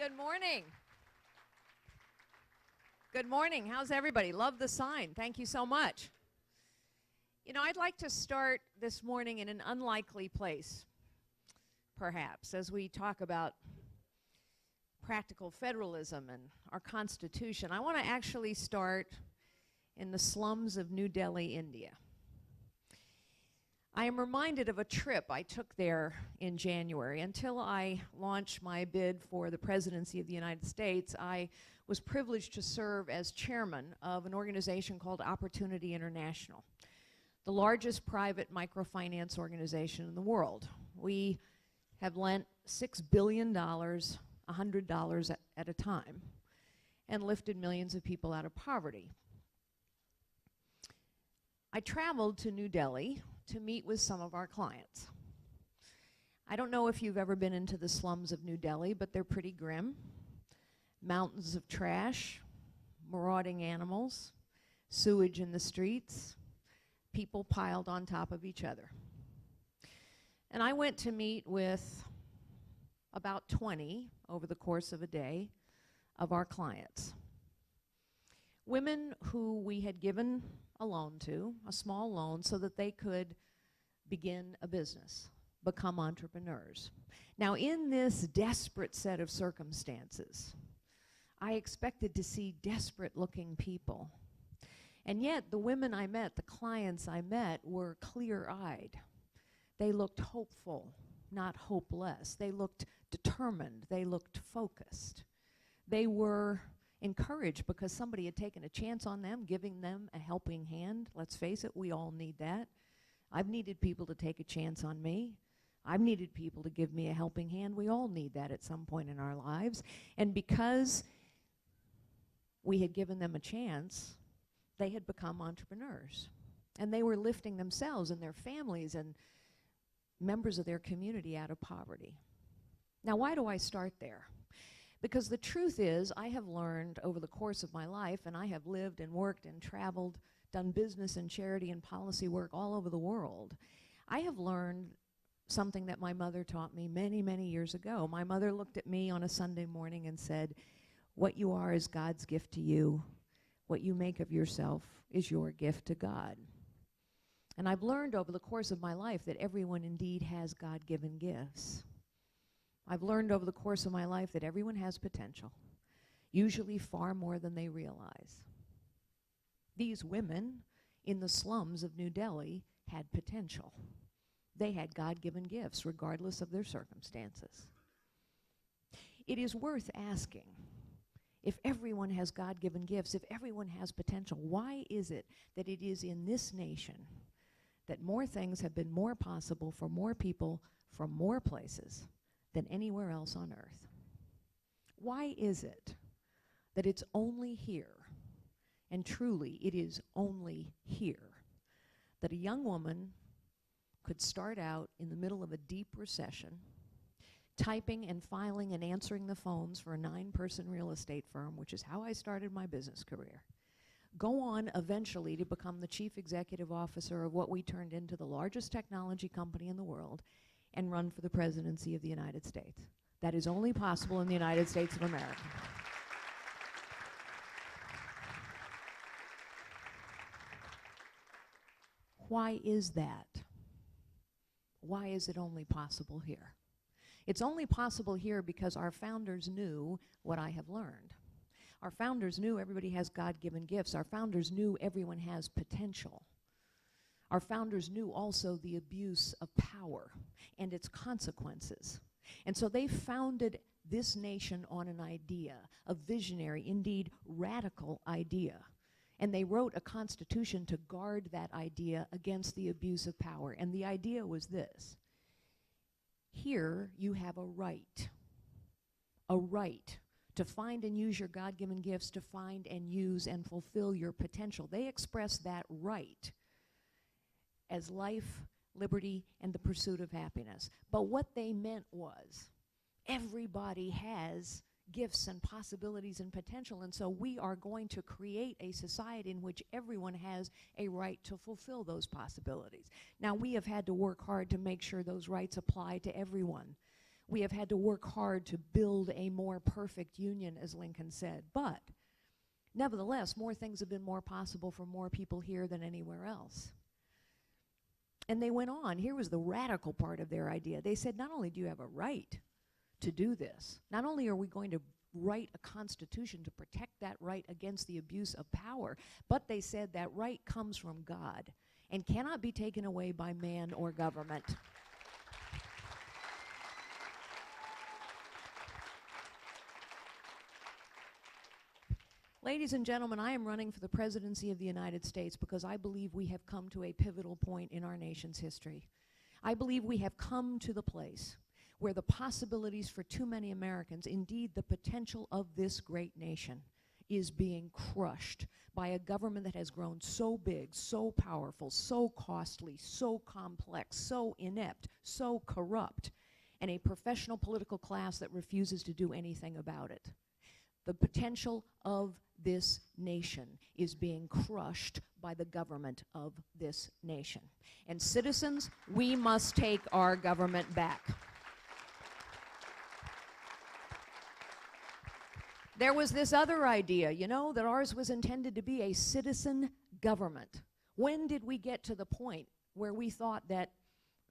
Good morning. Good morning. How's everybody? Love the sign. Thank you so much. You know, I'd like to start this morning in an unlikely place, perhaps, as we talk about practical federalism and our Constitution. I want to actually start in the slums of New Delhi, India. I am reminded of a trip I took there in January. Until I launched my bid for the presidency of the United States, I was privileged to serve as chairman of an organization called Opportunity International, the largest private microfinance organization in the world. We have lent $6 billion, $100 at a time, and lifted millions of people out of poverty. I traveled to New Delhi to meet with some of our clients. I don't know if you've ever been into the slums of New Delhi, but they're pretty grim. Mountains of trash, marauding animals, sewage in the streets, people piled on top of each other. And I went to meet with about 20 over the course of a day of our clients. Women who we had given a loan to, a small loan, so that they could begin a business, become entrepreneurs. Now, in this desperate set of circumstances, I expected to see desperate-looking people. And yet, the women I met, the clients I met, were clear-eyed. They looked hopeful, not hopeless. They looked determined. They looked focused. They were encouraged because somebody had taken a chance on them, giving them a helping hand. Let's face it, we all need that. I've needed people to take a chance on me. I've needed people to give me a helping hand. We all need that at some point in our lives. And because we had given them a chance, they had become entrepreneurs. And they were lifting themselves and their families and members of their community out of poverty. Now, why do I start there? Because the truth is, I have learned over the course of my life, and I have lived and worked and traveled, done business and charity and policy work all over the world. I have learned something that my mother taught me many, many years ago. My mother looked at me on a Sunday morning and said, "What you are is God's gift to you. What you make of yourself is your gift to God." And I've learned over the course of my life that everyone indeed has God-given gifts. I've learned over the course of my life that everyone has potential, usually far more than they realize. These women in the slums of New Delhi had potential. They had God-given gifts, regardless of their circumstances. It is worth asking, if everyone has God-given gifts, if everyone has potential, why is it that it is in this nation that more things have been more possible for more people from more places than anywhere else on earth? Why is it that it's only here, and truly it is only here, that a young woman could start out in the middle of a deep recession, typing and filing and answering the phones for a 9-person real estate firm, which is how I started my business career, go on eventually to become the chief executive officer of what we turned into the largest technology company in the world, and run for the presidency of the United States? That is only possible in the United States of America. Why is that? Why is it only possible here? It's only possible here because our founders knew what I have learned. Our founders knew everybody has God-given gifts. Our founders knew everyone has potential. Our founders knew also the abuse of power and its consequences. And so they founded this nation on an idea, a visionary, indeed radical idea. And they wrote a constitution to guard that idea against the abuse of power. And the idea was this: here you have a right to find and use your God-given gifts, to find and use and fulfill your potential. They expressed that right as life, liberty, and the pursuit of happiness. But what they meant was everybody has gifts and possibilities and potential, and so we are going to create a society in which everyone has a right to fulfill those possibilities. Now, we have had to work hard to make sure those rights apply to everyone. We have had to work hard to build a more perfect union, as Lincoln said. But nevertheless, more things have been more possible for more people here than anywhere else. And they went on. Here was the radical part of their idea. They said, not only do you have a right to do this, not only are we going to write a constitution to protect that right against the abuse of power, but they said that right comes from God and cannot be taken away by man or government. Ladies and gentlemen, I am running for the presidency of the United States because I believe we have come to a pivotal point in our nation's history. I believe we have come to the place where the possibilities for too many Americans, indeed the potential of this great nation, is being crushed by a government that has grown so big, so powerful, so costly, so complex, so inept, so corrupt, and a professional political class that refuses to do anything about it. The potential of this nation is being crushed by the government of this nation. And citizens, we must take our government back. There was this other idea, you know, that ours was intended to be a citizen government. When did we get to the point where we thought that,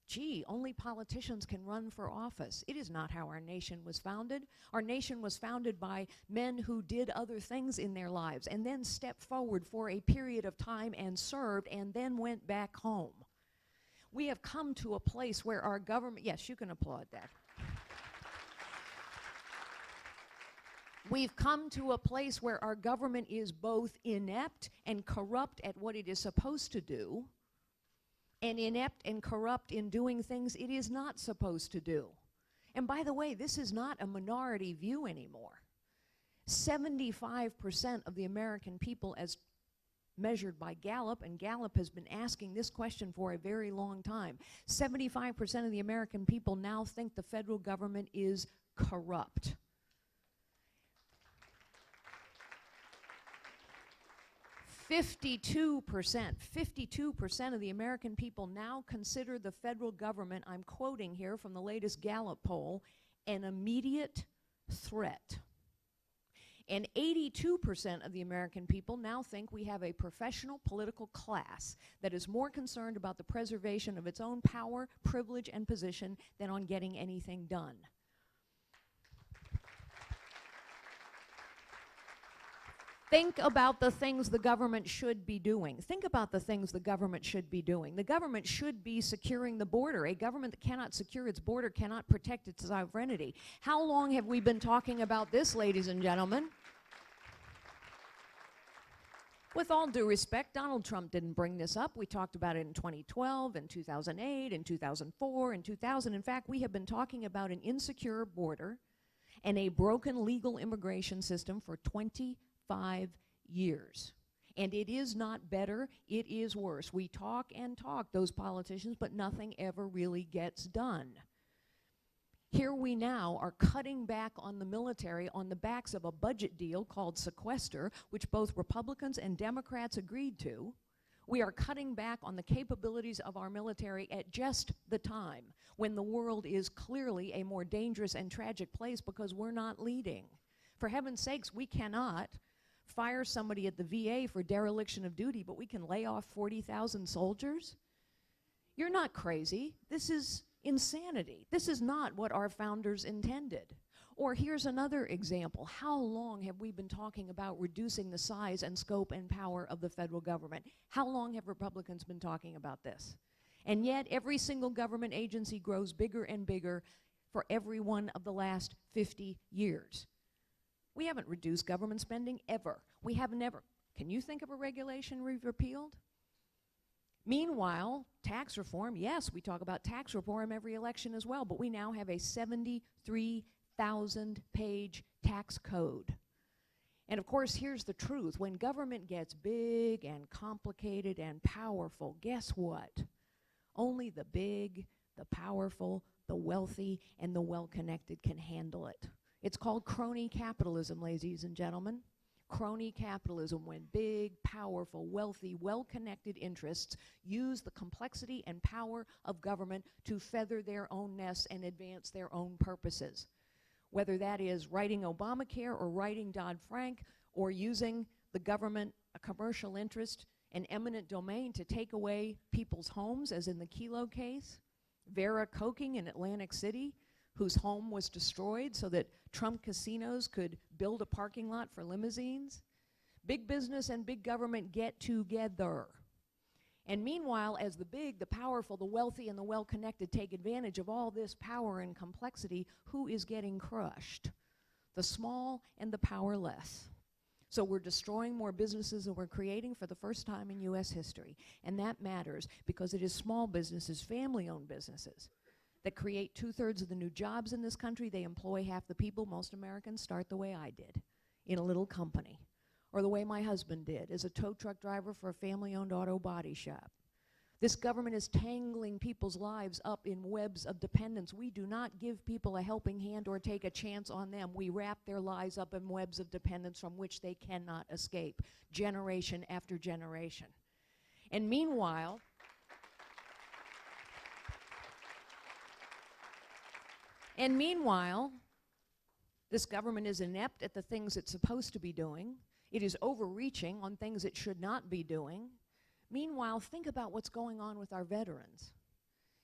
gee, only politicians can run for office? It is not how our nation was founded. Our nation was founded by men who did other things in their lives and then stepped forward for a period of time and served and then went back home. We have come to a place where our government, yes, you can applaud that. We've come to a place where our government is both inept and corrupt at what it is supposed to do, and inept and corrupt in doing things it is not supposed to do. And by the way, this is not a minority view anymore. 75% of the American people, as measured by Gallup, and Gallup has been asking this question for a very long time, 75% of the American people now think the federal government is corrupt. 52% of the American people now consider the federal government, I'm quoting here from the latest Gallup poll, an immediate threat. And 82% of the American people now think we have a professional political class that is more concerned about the preservation of its own power, privilege, and position than on getting anything done. Think about the things the government should be doing. Think about the things the government should be doing. The government should be securing the border. A government that cannot secure its border cannot protect its sovereignty. How long have we been talking about this, ladies and gentlemen? With all due respect, Donald Trump didn't bring this up. We talked about it in 2012, in 2008, in 2004, in 2000. In fact, we have been talking about an insecure border and a broken legal immigration system for 25 years. And it is not better, it is worse. We talk and talk, those politicians, but nothing ever really gets done. Here we now are cutting back on the military on the backs of a budget deal called sequester, which both Republicans and Democrats agreed to. We are cutting back on the capabilities of our military at just the time when the world is clearly a more dangerous and tragic place because we're not leading. For heaven's sakes, we cannot fire somebody at the VA for dereliction of duty, but we can lay off 40,000 soldiers? You're not crazy. This is insanity. This is not what our founders intended. Or here's another example. How long have we been talking about reducing the size and scope and power of the federal government? How long have Republicans been talking about this? And yet every single government agency grows bigger and bigger for every one of the last 50 years. We haven't reduced government spending ever. We have never. Can you think of a regulation we've repealed? Meanwhile, tax reform, yes, we talk about tax reform every election as well, but we now have a 73,000-page tax code. And of course, here's the truth. When government gets big and complicated and powerful, guess what? Only the big, the powerful, the wealthy, and the well-connected can handle it. It's called crony capitalism, ladies and gentlemen. crony capitalism, when big, powerful, wealthy, well-connected interests use the complexity and power of government to feather their own nests and advance their own purposes. Whether that is writing Obamacare or writing Dodd-Frank or using the government, a commercial interest, an eminent domain to take away people's homes, as in the Kelo case, Vera Koking in Atlantic City, whose home was destroyed so that Trump casinos could build a parking lot for limousines. Big business and big government get together. And meanwhile, as the big, the powerful, the wealthy, and the well-connected take advantage of all this power and complexity, who is getting crushed? The small and the powerless. So we're destroying more businesses than we're creating for the first time in U.S. history. And that matters because it is small businesses, family-owned businesses, that create 2/3 of the new jobs in this country. They employ half the people. Most Americans start the way I did, in a little company, or the way my husband did, as a tow truck driver for a family-owned auto body shop. This government is tangling people's lives up in webs of dependence. We do not give people a helping hand or take a chance on them. We wrap their lives up in webs of dependence from which they cannot escape, generation after generation. And meanwhile, this government is inept at the things it's supposed to be doing. It is overreaching on things it should not be doing. Meanwhile, think about what's going on with our veterans.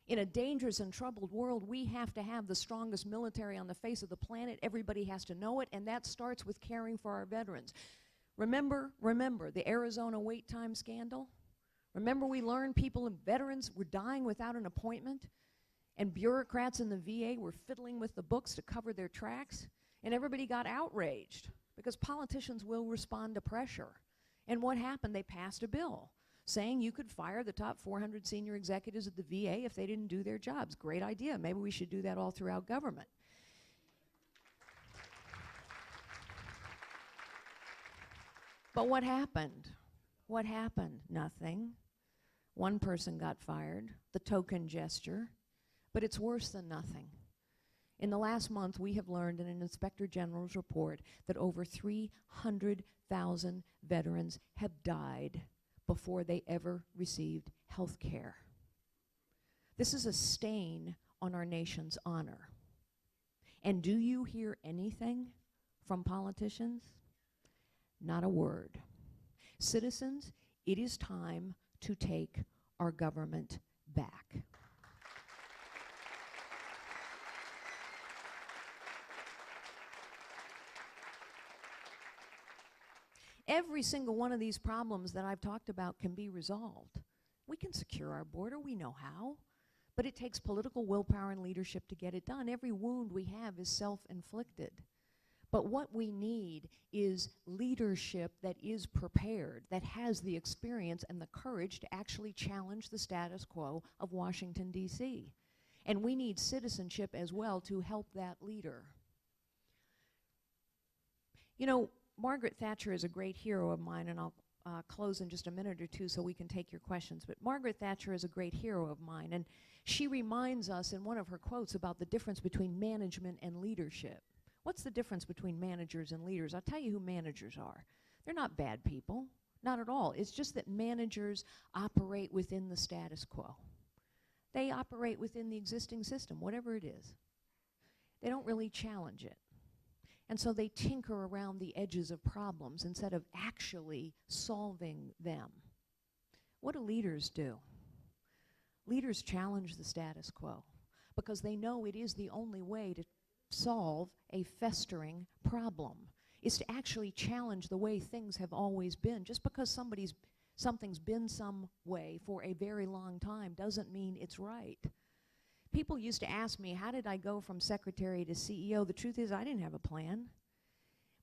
In a dangerous and troubled world, we have to have the strongest military on the face of the planet. Everybody has to know it, and that starts with caring for our veterans. Remember the Arizona wait time scandal? Remember we learned people and veterans were dying without an appointment, and bureaucrats in the VA were fiddling with the books to cover their tracks, and everybody got outraged because politicians will respond to pressure. And what happened? They passed a bill saying you could fire the top 400 senior executives at the VA if they didn't do their jobs. Great idea. Maybe we should do that all throughout government. But what happened? What happened? Nothing. One person got fired, the token gesture, but it's worse than nothing. In the last month, we have learned in an Inspector General's report that over 300,000 veterans have died before they ever received health care. This is a stain on our nation's honor. And do you hear anything from politicians? Not a word. Citizens, it is time to take our government back. Every single one of these problems that I've talked about can be resolved. We can secure our border, we know how, but it takes political willpower and leadership to get it done. Every wound we have is self-inflicted. But what we need is leadership that is prepared, that has the experience and the courage to actually challenge the status quo of Washington, D.C. And we need citizenship as well to help that leader. You know, Margaret Thatcher is a great hero of mine, and I'll close in just a minute or two so we can take your questions. But Margaret Thatcher is a great hero of mine, and she reminds us in one of her quotes about the difference between management and leadership. What's the difference between managers and leaders? I'll tell you who managers are. They're not bad people, not at all. It's just that managers operate within the status quo. They operate within the existing system, whatever it is. They don't really challenge it. And so they tinker around the edges of problems instead of actually solving them. What do leaders do? Leaders challenge the status quo because they know it is the only way to solve a festering problem, is to actually challenge the way things have always been. Just because something's been some way for a very long time doesn't mean it's right. People used to ask me, how did I go from secretary to CEO? The truth is, I didn't have a plan,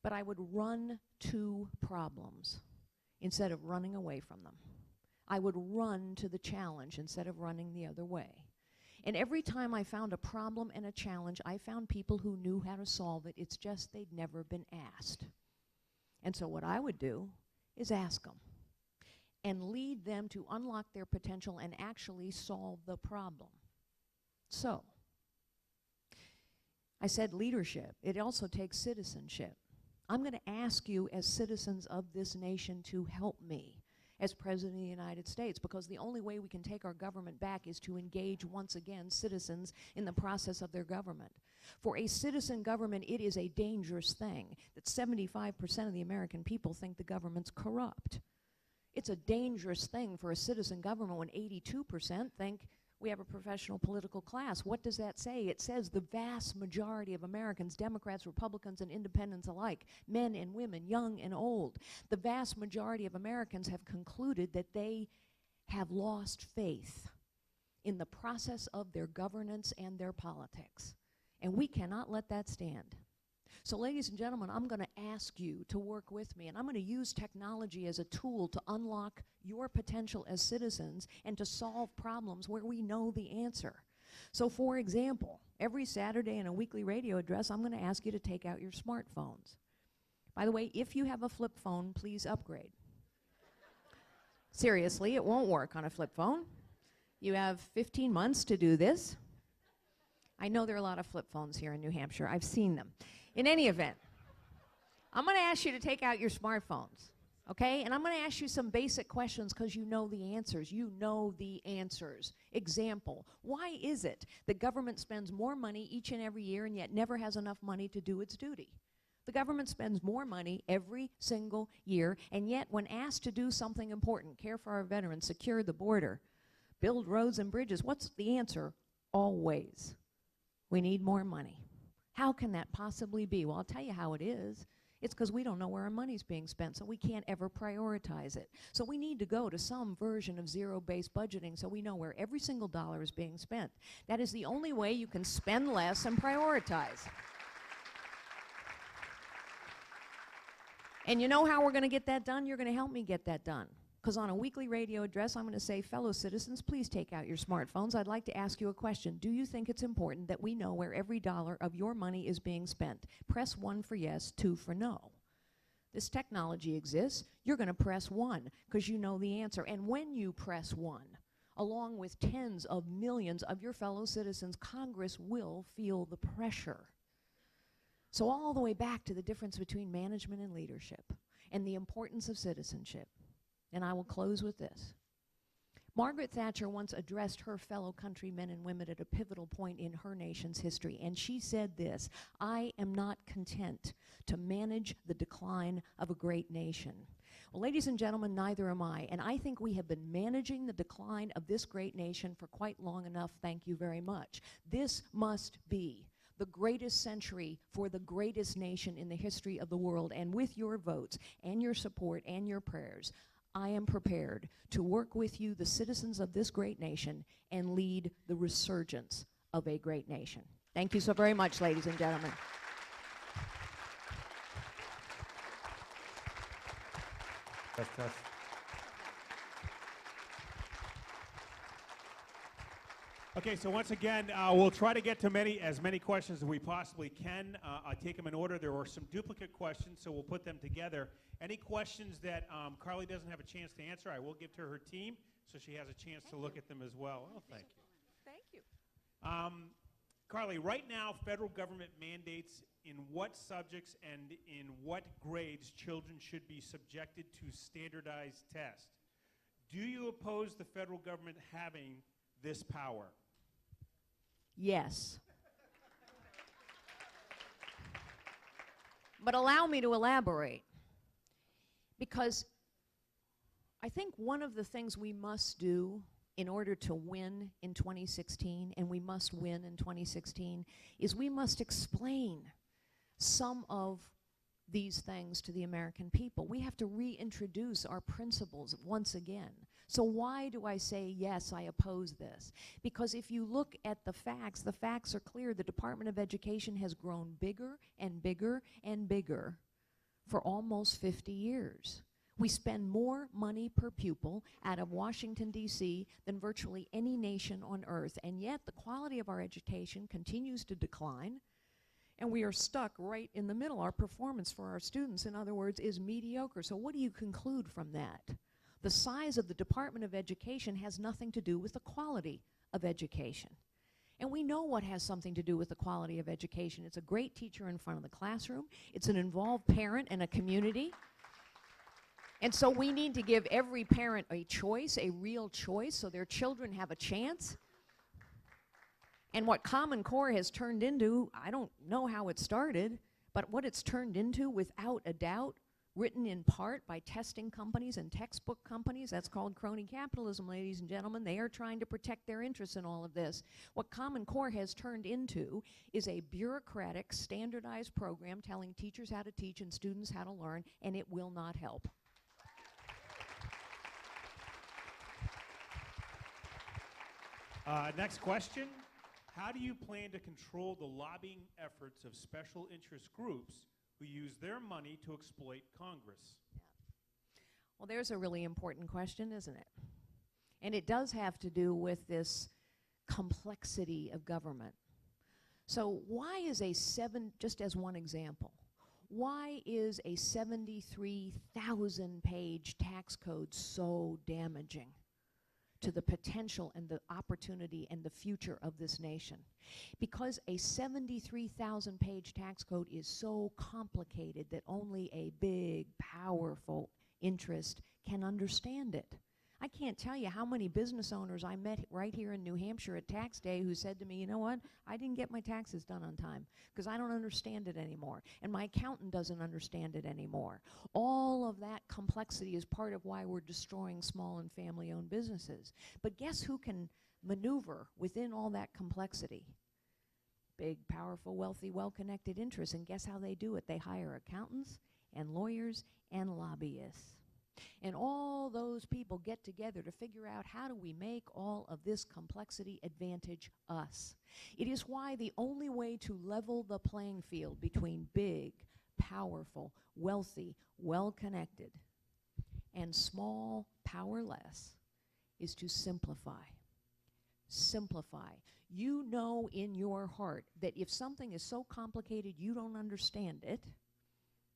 but I would run to problems instead of running away from them. I would run to the challenge instead of running the other way. And every time I found a problem and a challenge, I found people who knew how to solve it. It's just they'd never been asked. And so what I would do is ask them and lead them to unlock their potential and actually solve the problem. So, I said leadership. It also takes citizenship. I'm going to ask you as citizens of this nation to help me as President of the United States, because the only way we can take our government back is to engage once again citizens in the process of their government. For a citizen government, it is a dangerous thing that 75% of the American people think the government's corrupt. It's a dangerous thing for a citizen government when 82% think we have a professional political class. What does that say? It says the vast majority of Americans, Democrats, Republicans, and independents alike, men and women, young and old, the vast majority of Americans have concluded that they have lost faith in the process of their governance and their politics. And we cannot let that stand. So ladies and gentlemen, I'm going to ask you to work with me, and I'm going to use technology as a tool to unlock your potential as citizens and to solve problems where we know the answer. So for example, every Saturday in a weekly radio address, I'm going to ask you to take out your smartphones. By the way, if you have a flip phone, please upgrade. Seriously, it won't work on a flip phone. You have 15 months to do this. I know there are a lot of flip phones here in New Hampshire. I've seen them. In any event, I'm going to ask you to take out your smartphones, okay? And I'm going to ask you some basic questions because you know the answers. You know the answers. Example, why is it that government spends more money each and every year and yet never has enough money to do its duty? The government spends more money every single year, and yet when asked to do something important, care for our veterans, secure the border, build roads and bridges, what's the answer? Always. We need more money. How can that possibly be? Well, I'll tell you how it is. It's because we don't know where our money's being spent, so we can't ever prioritize it. So we need to go to some version of zero-based budgeting so we know where every single dollar is being spent. That is the only way you can spend less and prioritize. And you know how we're going to get that done? You're going to help me get that done. Because on a weekly radio address, I'm going to say, fellow citizens, please take out your smartphones. I'd like to ask you a question. Do you think it's important that we know where every dollar of your money is being spent? Press 1 for yes, 2 for no. This technology exists. You're going to press 1 because you know the answer. And when you press 1, along with tens of millions of your fellow citizens, Congress will feel the pressure. So all the way back to the difference between management and leadership and the importance of citizenship. And I will close with this. Margaret Thatcher once addressed her fellow countrymen and women at a pivotal point in her nation's history, and she said this: I am not content to manage the decline of a great nation. Well, ladies and gentlemen, neither am I, and I think we have been managing the decline of this great nation for quite long enough. Thank you very much. This must be the greatest century for the greatest nation in the history of the world, and with your votes and your support and your prayers, I am prepared to work with you, the citizens of this great nation, and lead the resurgence of a great nation. Thank you so very much, ladies and gentlemen. Tess. Okay, so once again, we'll try to get to as many questions as we possibly can. I'll take them in order. There were some duplicate questions, so we'll put them together. Any questions that Carly doesn't have a chance to answer, I will give to her team, so she has a chance to look at them as well. Oh, thank you. Thank you. Carly, right now, federal government mandates in what subjects and in what grades children should be subjected to standardized tests. Do you oppose the federal government having this power? Yes. But allow me to elaborate, because I think one of the things we must do in order to win in 2016, and we must win in 2016, is we must explain some of these things to the American people. We have to reintroduce our principles once again. So why do I say, yes, I oppose this? Because if you look at the facts are clear. The Department of Education has grown bigger and bigger and bigger for almost 50 years. We spend more money per pupil out of Washington, D.C. than virtually any nation on earth, and yet the quality of our education continues to decline, and we are stuck right in the middle. Our performance for our students, in other words, is mediocre. So what do you conclude from that? The size of the Department of Education has nothing to do with the quality of education. And we know what has something to do with the quality of education. It's a great teacher in front of the classroom. It's an involved parent and a community. And so we need to give every parent a choice, a real choice, so their children have a chance. And what Common Core has turned into, I don't know how it started, but what it's turned into, without a doubt, written in part by testing companies and textbook companies, that's called crony capitalism, ladies and gentlemen. They are trying to protect their interests in all of this. What Common Core has turned into is a bureaucratic, standardized program telling teachers how to teach and students how to learn, and it will not help. Next question. How do you plan to control the lobbying efforts of special interest groups who use their money to exploit Congress? Well, there's a really important question, isn't it? And it does have to do with this complexity of government. So why is just as one example, why is a 73,000-page tax code so damaging to the potential and the opportunity and the future of this nation? Because a 73,000-page tax code is so complicated that only a big, powerful interest can understand it. I can't tell you how many business owners I met right here in New Hampshire at tax day who said to me, you know what, I didn't get my taxes done on time because I don't understand it anymore, and my accountant doesn't understand it anymore. All of that complexity is part of why we're destroying small and family-owned businesses. But guess who can maneuver within all that complexity? Big, powerful, wealthy, well-connected interests. And guess how they do it? They hire accountants and lawyers and lobbyists. And all those people get together to figure out, how do we make all of this complexity advantage us? It is why the only way to level the playing field between big, powerful, wealthy, well-connected, and small, powerless is to simplify. Simplify. You know in your heart that if something is so complicated you don't understand it,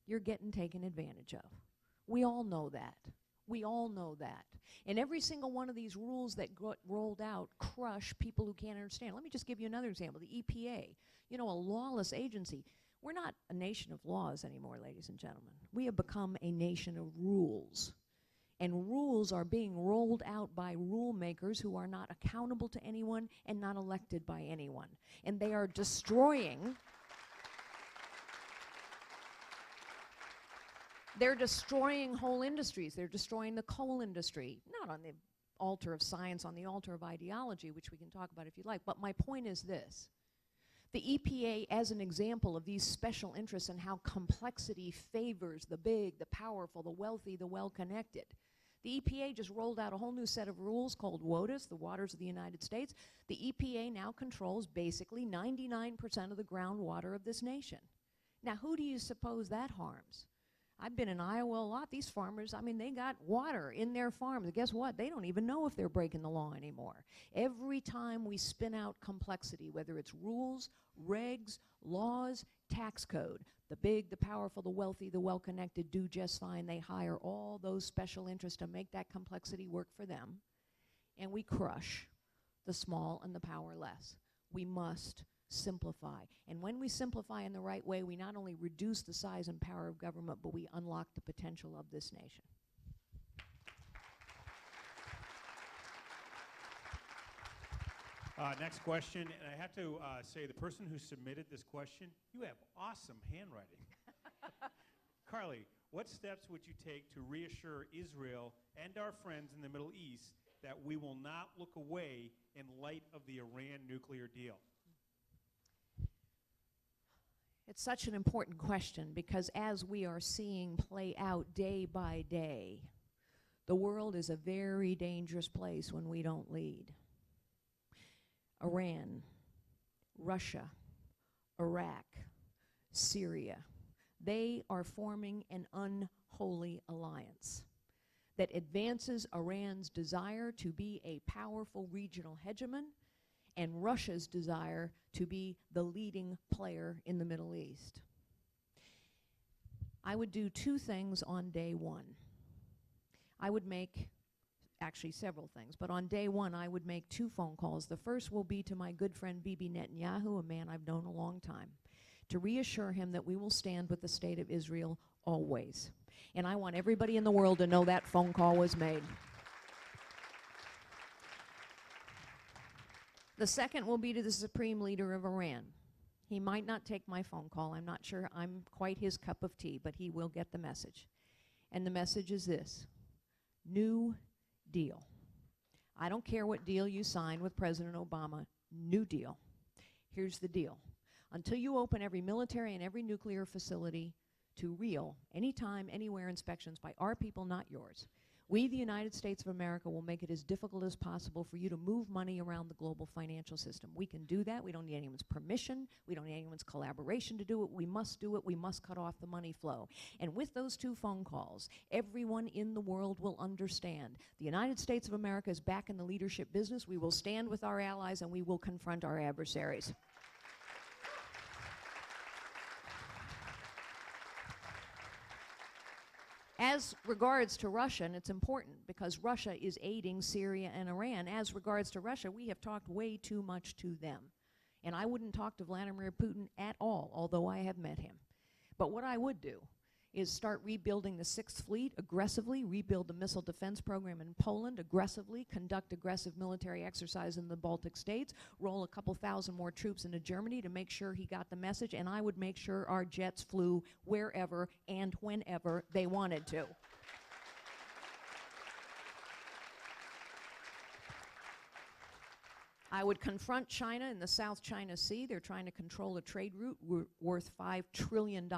you're getting taken advantage of. We all know that. We all know that. And every single one of these rules that got rolled out crush people who can't understand. Let me just give you another example. The EPA, you know, a lawless agency. We're not a nation of laws anymore, ladies and gentlemen. We have become a nation of rules. And rules are being rolled out by rule makers who are not accountable to anyone and not elected by anyone. And they are destroying they're destroying whole industries. They're destroying the coal industry, not on the altar of science, on the altar of ideology, which we can talk about if you like. But my point is this. The EPA, as an example of these special interests and how complexity favors the big, the powerful, the wealthy, the well-connected. The EPA just rolled out a whole new set of rules called WOTUS, the Waters of the United States. The EPA now controls basically 99% of the groundwater of this nation. Now, who do you suppose that harms? I've been in Iowa a lot. These farmers, I mean, they got water in their farms. And guess what? They don't even know if they're breaking the law anymore. Every time we spin out complexity, whether it's rules, regs, laws, tax code, the big, the powerful, the wealthy, the well-connected do just fine. They hire all those special interests to make that complexity work for them. And we crush the small and the powerless. We must simplify. And when we simplify in the right way, we not only reduce the size and power of government, but we unlock the potential of this nation. Next question, and I have to say, the person who submitted this question, you have awesome handwriting. Carly, what steps would you take to reassure Israel and our friends in the Middle East that we will not look away in light of the Iran nuclear deal? It's such an important question because as we are seeing play out day by day, the world is a very dangerous place when we don't lead. Iran, Russia, Iraq, Syria, they are forming an unholy alliance that advances Iran's desire to be a powerful regional hegemon and Russia's desire to be the leading player in the Middle East. I would do two things on day one. I would make actually several things, but on day one I would make 2 phone calls. The first will be to my good friend Bibi Netanyahu, a man I've known a long time, to reassure him that we will stand with the state of Israel always. And I want everybody in the world to know that phone call was made. The second will be to the supreme leader of Iran. He might not take my phone call. I'm not sure I'm quite his cup of tea, but he will get the message. And the message is this: New Deal. I don't care what deal you sign with President Obama. New Deal. Here's the deal. Until you open every military and every nuclear facility to real, anytime, anywhere inspections by our people, not yours, we, the United States of America, will make it as difficult as possible for you to move money around the global financial system. We can do that. We don't need anyone's permission. We don't need anyone's collaboration to do it. We must do it. We must cut off the money flow. And with those 2 phone calls, everyone in the world will understand. The United States of America is back in the leadership business. We will stand with our allies and we will confront our adversaries. As regards to Russia, and it's important because Russia is aiding Syria and Iran, as regards to Russia, we have talked way too much to them. And I wouldn't talk to Vladimir Putin at all, although I have met him. But what I would do is start rebuilding the 6th Fleet aggressively, rebuild the missile defense program in Poland aggressively, conduct aggressive military exercise in the Baltic states, roll a couple thousand more troops into Germany to make sure he got the message, and I would make sure our jets flew wherever and whenever they wanted to. I would confront China in the South China Sea. They're trying to control a trade route worth $5 trillion.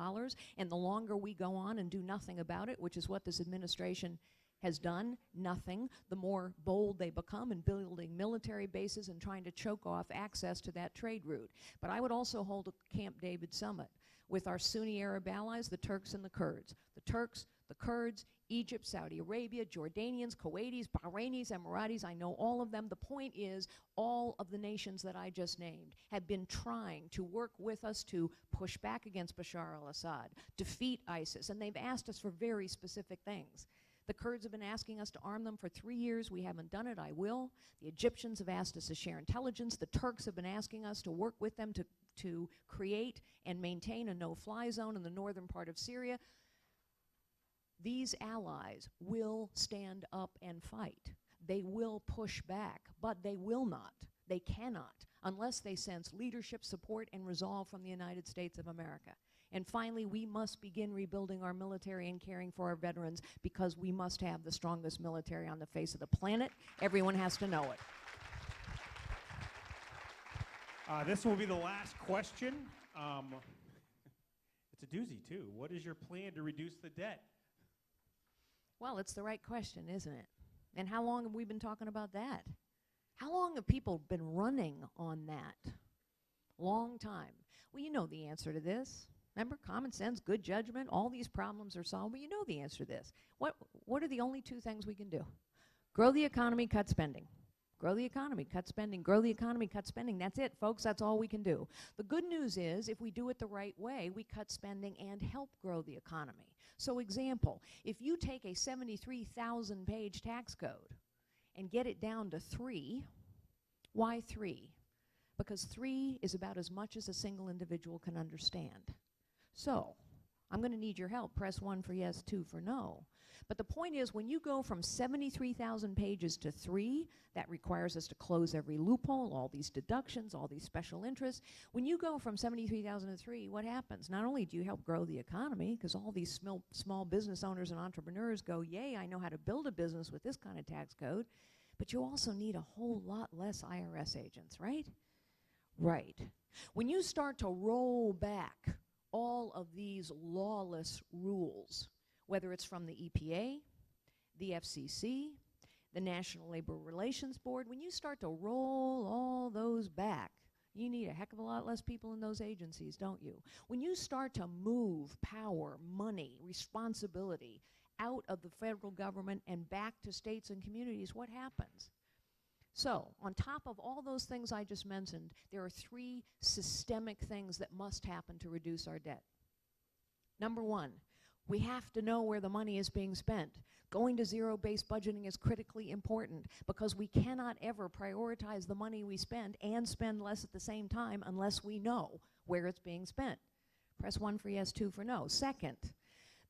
And the longer we go on and do nothing about it, which is what this administration has done, nothing, the more bold they become in building military bases and trying to choke off access to that trade route. But I would also hold a Camp David summit with our Sunni Arab allies, the Turks and the Kurds. The Turks, the Kurds, Egypt, Saudi Arabia, Jordanians, Kuwaitis, Bahrainis, Emiratis, I know all of them. The point is, all of the nations that I just named have been trying to work with us to push back against Bashar al-Assad, defeat ISIS, and they've asked us for very specific things. The Kurds have been asking us to arm them for 3 years. We haven't done it. I will. The Egyptians have asked us to share intelligence. The Turks have been asking us to work with them to create and maintain a no-fly zone in the northern part of Syria. These allies will stand up and fight. They will push back, but they will not. They cannot, unless they sense leadership, support, and resolve from the United States of America. And finally, we must begin rebuilding our military and caring for our veterans, because we must have the strongest military on the face of the planet. Everyone has to know it. This will be the last question. It's a doozy, too. What is your plan to reduce the debt? Well, it's the right question, isn't it? And how long have we been talking about that? How long have people been running on that? Long time. Well, you know the answer to this. Remember, common sense, good judgment, all these problems are solved. Well, you know the answer to this. What are the only 2 things we can do? Grow the economy, cut spending. Grow the economy, cut spending, grow the economy, cut spending. That's it, folks. That's all we can do. The good news is, if we do it the right way, we cut spending and help grow the economy. So example, if you take a 73,000-page tax code and get it down to 3, why 3? Because 3 is about as much as a single individual can understand. So I'm going to need your help. Press 1 for yes, 2 for no. But the point is, when you go from 73,000 pages to 3, that requires us to close every loophole, all these deductions, all these special interests. When you go from 73,000 to 3, what happens? Not only do you help grow the economy, because all these small business owners and entrepreneurs go, yay, I know how to build a business with this kind of tax code, but you also need a whole lot less IRS agents, right? Right. When you start to roll back all of these lawless rules, whether it's from the EPA, the FCC, the National Labor Relations Board, when you start to roll all those back, you need a heck of a lot less people in those agencies, don't you? When you start to move power, money, responsibility out of the federal government and back to states and communities, what happens? So, on top of all those things I just mentioned, there are 3 systemic things that must happen to reduce our debt. Number 1, We have to know where the money is being spent. Going to zero-based budgeting is critically important because we cannot ever prioritize the money we spend and spend less at the same time unless we know where it's being spent. Press 1 for yes, 2 for no. Second,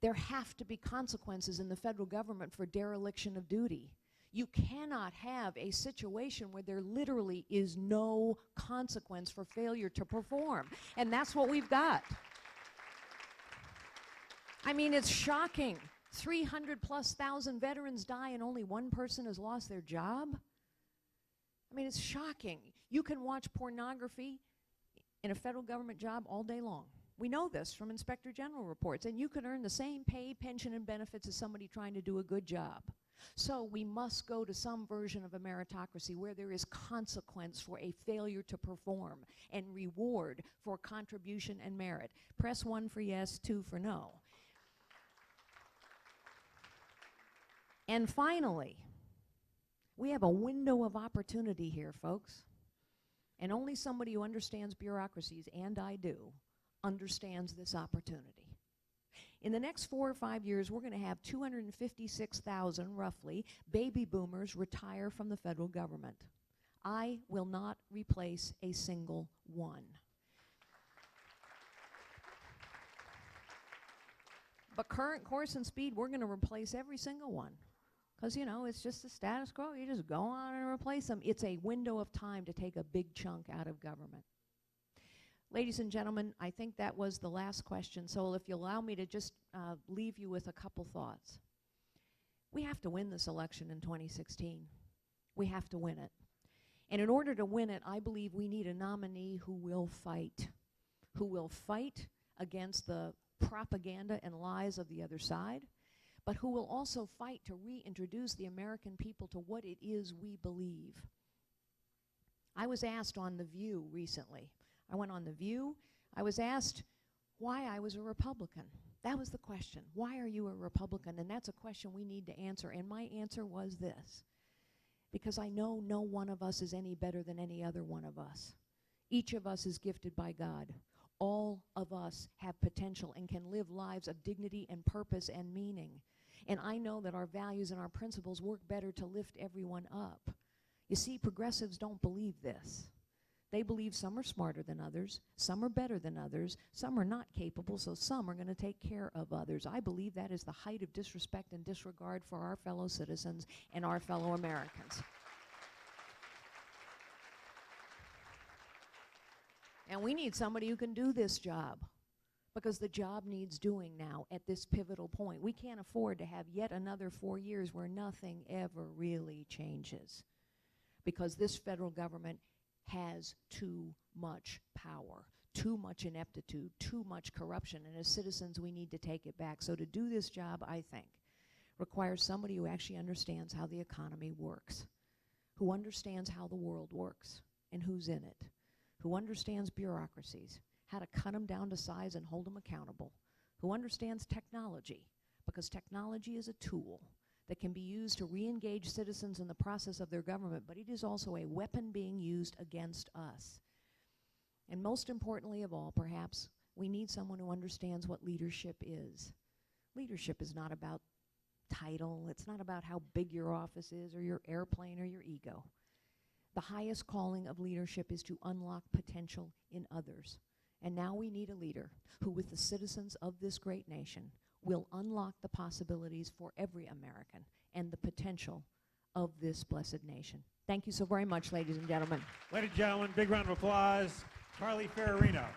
there have to be consequences in the federal government for dereliction of duty. You cannot have a situation where there literally is no consequence for failure to perform. And that's what we've got. I mean, it's shocking. 300,000+ veterans die and only one person has lost their job? I mean, it's shocking. You can watch pornography in a federal government job all day long. We know this from Inspector General reports, and you can earn the same pay, pension, and benefits as somebody trying to do a good job. So we must go to some version of a meritocracy where there is consequence for a failure to perform and reward for contribution and merit. Press 1 for yes, 2 for no. And finally, we have a window of opportunity here, folks. And only somebody who understands bureaucracies, and I do, understands this opportunity. In the next 4 or 5 years, we're going to have 256,000, roughly, baby boomers retire from the federal government. I will not replace a single one. But current course and speed, we're going to replace every single one. Because, you know, it's just the status quo. You just go on and replace them. It's a window of time to take a big chunk out of government. Ladies and gentlemen, I think that was the last question. So if you allow me to just leave you with a couple thoughts. We have to win this election in 2016. We have to win it. And in order to win it, I believe we need a nominee who will fight against the propaganda and lies of the other side, but who will also fight to reintroduce the American people to what it is we believe. I was asked on The View recently. I went on The View. I was asked why I was a Republican. That was the question. Why are you a Republican? And that's a question we need to answer. And my answer was this. Because I know no one of us is any better than any other one of us. Each of us is gifted by God. All of us have potential and can live lives of dignity and purpose and meaning. And I know that our values and our principles work better to lift everyone up. You see, progressives don't believe this. They believe some are smarter than others, some are better than others, some are not capable, so some are going to take care of others. I believe that is the height of disrespect and disregard for our fellow citizens and our fellow Americans. And we need somebody who can do this job, because the job needs doing now at this pivotal point. We can't afford to have yet another 4 years where nothing ever really changes, because this federal government has too much power, too much ineptitude, too much corruption, and as citizens we need to take it back. So to do this job, I think, requires somebody who actually understands how the economy works, who understands how the world works and who's in it, who understands bureaucracies, how to cut them down to size and hold them accountable, who understands technology, because technology is a tool that can be used to re-engage citizens in the process of their government, but it is also a weapon being used against us. And most importantly of all, perhaps, we need someone who understands what leadership is. Leadership is not about title. It's not about how big your office is or your airplane or your ego. The highest calling of leadership is to unlock potential in others. And now we need a leader who, with the citizens of this great nation, will unlock the possibilities for every American and the potential of this blessed nation. Thank you so very much, ladies and gentlemen. Ladies and gentlemen, big round of applause. Carly Fiorina.